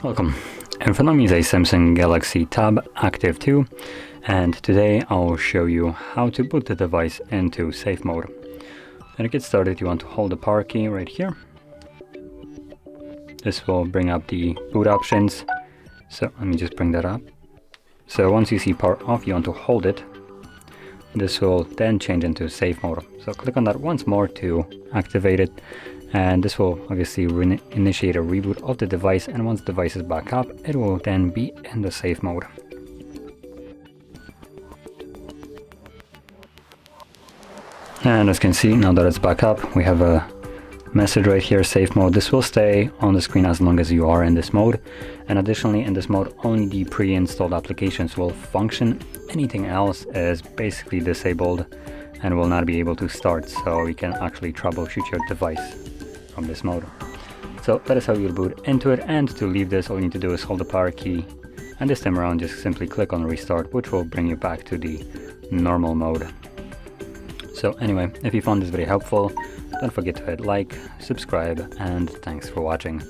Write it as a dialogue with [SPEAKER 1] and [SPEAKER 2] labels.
[SPEAKER 1] Welcome. In front of me is a Samsung Galaxy Tab Active2, and today I'll show you how to boot the device into safe mode. And to get started, you want to hold the power key right here. This will bring up the boot options. So let me just bring that up. So once you see power off, you want to hold it. This will then change into safe mode. So click on that once more to activate it. And this will obviously initiate a reboot of the device, and once the device is back up, it will then be in the safe mode. And as you can see, now that it's back up, we have a message right here, safe mode. This will stay on the screen as long as you are in this mode. And additionally, in this mode, only the pre-installed applications will function. Anything else is basically disabled and will not be able to start. So you can actually troubleshoot your device from this mode. So that is how you'll boot into it, and to leave this, all you need to do is hold the power key, and this time around just simply click on restart, which will bring you back to the normal mode. So anyway, if you found this video helpful, don't forget to hit like, subscribe, and thanks for watching.